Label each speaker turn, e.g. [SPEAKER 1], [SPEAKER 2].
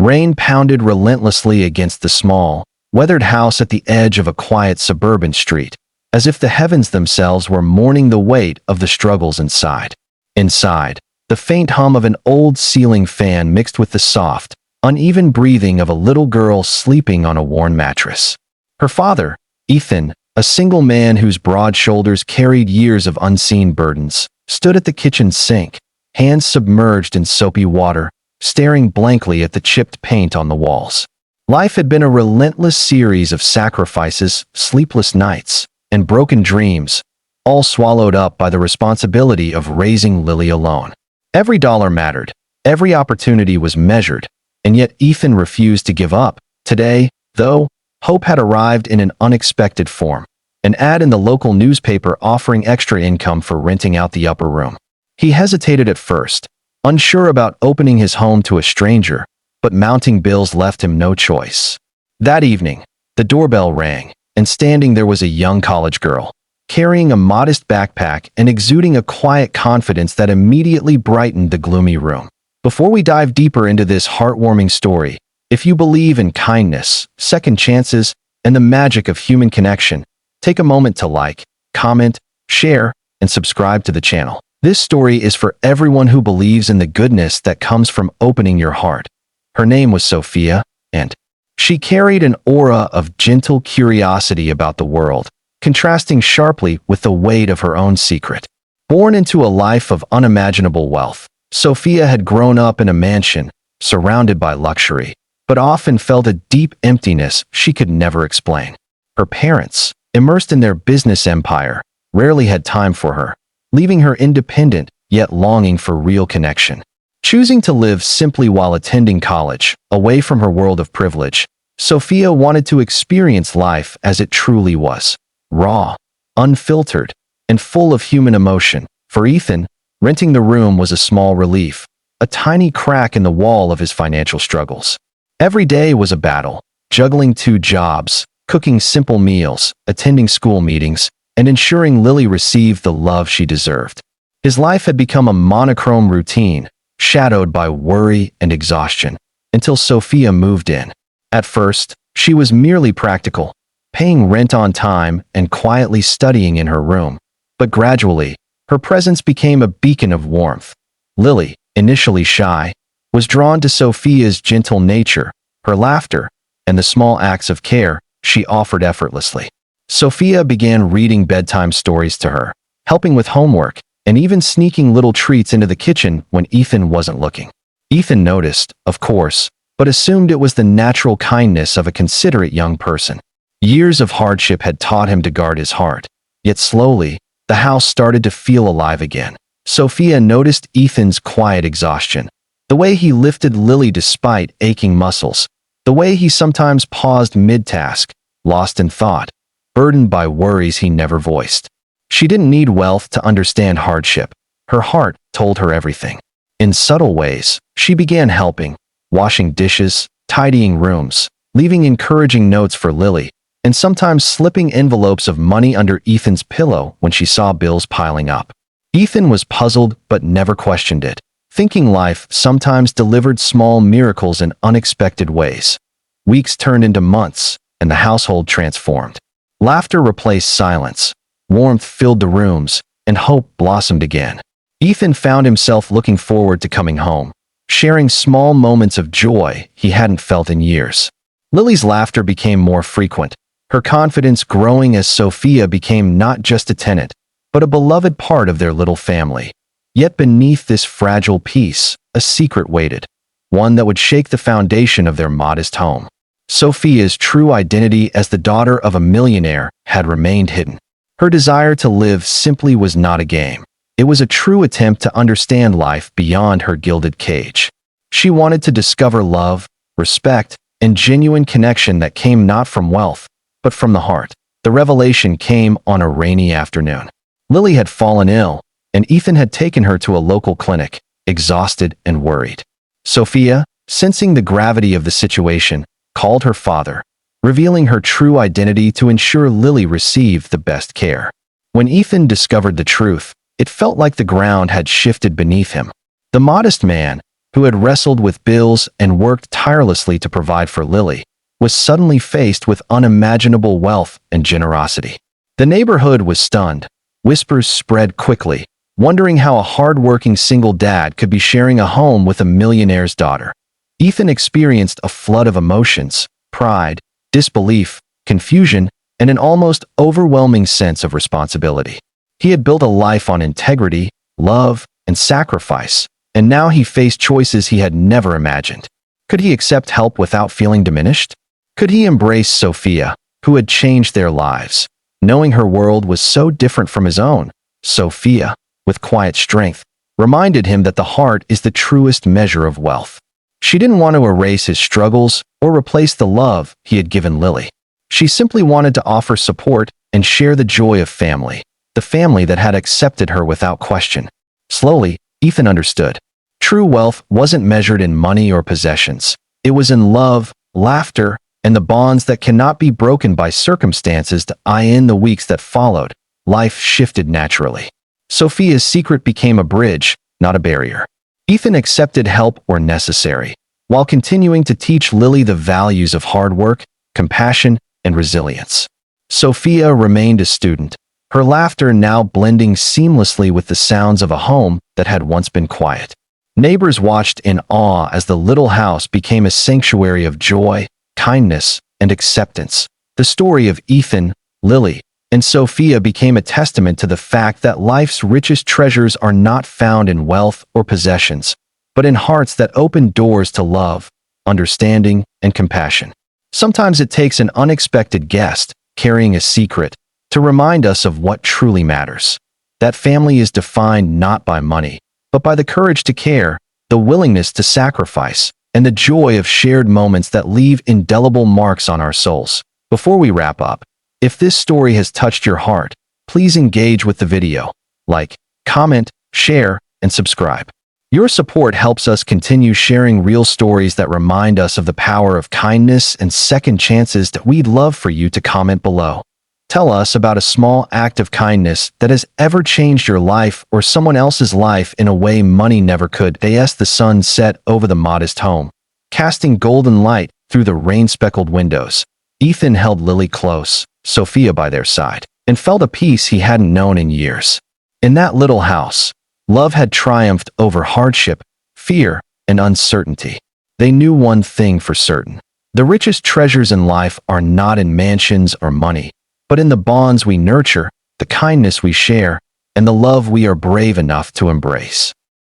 [SPEAKER 1] Rain pounded relentlessly against the small, weathered house at the edge of a quiet suburban street, as if the heavens themselves were mourning the weight of the struggles inside. Inside, the faint hum of an old ceiling fan mixed with the soft, uneven breathing of a little girl sleeping on a worn mattress. Her father, Ethan, a single man whose broad shoulders carried years of unseen burdens, stood at the kitchen sink, hands submerged in soapy water, staring blankly at the chipped paint on the walls. Life had been a relentless series of sacrifices, sleepless nights, and broken dreams, all swallowed up by the responsibility of raising Lily alone. Every dollar mattered, every opportunity was measured, and yet Ethan refused to give up. Today, though, hope had arrived in an unexpected form, an ad in the local newspaper offering extra income for renting out the upper room. He hesitated at first, unsure about opening his home to a stranger, but mounting bills left him no choice. That evening, the doorbell rang, and standing there was a young college girl, carrying a modest backpack and exuding a quiet confidence that immediately brightened the gloomy room. Before we dive deeper into this heartwarming story, if you believe in kindness, second chances, and the magic of human connection, take a moment to like, comment, share, and subscribe to the channel. This story is for everyone who believes in the goodness that comes from opening your heart. Her name was Sophia, and she carried an aura of gentle curiosity about the world, contrasting sharply with the weight of her own secret. Born into a life of unimaginable wealth, Sophia had grown up in a mansion, surrounded by luxury, but often felt a deep emptiness she could never explain. Her parents, immersed in their business empire, rarely had time for her, leaving her independent yet longing for real connection. Choosing to live simply while attending college, away from her world of privilege, Sophia wanted to experience life as it truly was, raw, unfiltered, and full of human emotion. For Ethan, renting the room was a small relief, a tiny crack in the wall of his financial struggles. Every day was a battle, juggling 2 jobs, cooking simple meals, attending school meetings, and ensuring Lily received the love she deserved. His life had become a monochrome routine, shadowed by worry and exhaustion, until Sophia moved in. At first, she was merely practical, paying rent on time and quietly studying in her room. But gradually, her presence became a beacon of warmth. Lily, initially shy, was drawn to Sophia's gentle nature, her laughter, and the small acts of care she offered effortlessly. Sophia began reading bedtime stories to her, helping with homework, and even sneaking little treats into the kitchen when Ethan wasn't looking. Ethan noticed, of course, but assumed it was the natural kindness of a considerate young person. Years of hardship had taught him to guard his heart, yet slowly, the house started to feel alive again. Sophia noticed Ethan's quiet exhaustion, the way he lifted Lily despite aching muscles, the way he sometimes paused mid-task, lost in thought, burdened by worries he never voiced. She didn't need wealth to understand hardship. Her heart told her everything. In subtle ways, she began helping, washing dishes, tidying rooms, leaving encouraging notes for Lily, and sometimes slipping envelopes of money under Ethan's pillow when she saw bills piling up. Ethan was puzzled but never questioned it, thinking life sometimes delivered small miracles in unexpected ways. Weeks turned into months, and the household transformed. Laughter replaced silence, warmth filled the rooms, and hope blossomed again. Ethan found himself looking forward to coming home, sharing small moments of joy he hadn't felt in years. Lily's laughter became more frequent, her confidence growing as Sophia became not just a tenant, but a beloved part of their little family. Yet beneath this fragile peace, a secret waited, one that would shake the foundation of their modest home. Sophia's true identity as the daughter of a millionaire had remained hidden. Her desire to live simply was not a game. It was a true attempt to understand life beyond her gilded cage. She wanted to discover love, respect, and genuine connection that came not from wealth, but from the heart. The revelation came on a rainy afternoon. Lily had fallen ill, and Ethan had taken her to a local clinic, exhausted and worried. Sophia, sensing the gravity of the situation, called her father, revealing her true identity to ensure Lily received the best care. When Ethan discovered the truth, it felt like the ground had shifted beneath him. The modest man, who had wrestled with bills and worked tirelessly to provide for Lily, was suddenly faced with unimaginable wealth and generosity. The neighborhood was stunned. Whispers spread quickly, wondering how a hard-working single dad could be sharing a home with a millionaire's daughter. Ethan experienced a flood of emotions: pride, disbelief, confusion, and an almost overwhelming sense of responsibility. He had built a life on integrity, love, and sacrifice, and now he faced choices he had never imagined. Could he accept help without feeling diminished? Could he embrace Sophia, who had changed their lives, knowing her world was so different from his own? Sophia, with quiet strength, reminded him that the heart is the truest measure of wealth. She didn't want to erase his struggles or replace the love he had given Lily. She simply wanted to offer support and share the joy of family, the family that had accepted her without question. Slowly, Ethan understood. True wealth wasn't measured in money or possessions. It was in love, laughter, and the bonds that cannot be broken by circumstances. In the weeks that followed, life shifted naturally. Sophia's secret became a bridge, not a barrier. Ethan accepted help where necessary, while continuing to teach Lily the values of hard work, compassion, and resilience. Sophia remained a student, her laughter now blending seamlessly with the sounds of a home that had once been quiet. Neighbors watched in awe as the little house became a sanctuary of joy, kindness, and acceptance. The story of Ethan, Lily, and Sophia became a testament to the fact that life's richest treasures are not found in wealth or possessions, but in hearts that open doors to love, understanding, and compassion. Sometimes it takes an unexpected guest, carrying a secret, to remind us of what truly matters. That family is defined not by money, but by the courage to care, the willingness to sacrifice, and the joy of shared moments that leave indelible marks on our souls. Before we wrap up, if this story has touched your heart, please engage with the video. Like, comment, share, and subscribe. Your support helps us continue sharing real stories that remind us of the power of kindness and second chances. We'd love for you to comment below. Tell us about a small act of kindness that has ever changed your life or someone else's life in a way money never could. As the sun set over the modest home, casting golden light through the rain-speckled windows, Ethan held Lily close, Sophia by their side, and felt a peace he hadn't known in years. In that little house, love had triumphed over hardship, fear, and uncertainty. They knew one thing for certain: the richest treasures in life are not in mansions or money, but in the bonds we nurture, the kindness we share, and the love we are brave enough to embrace.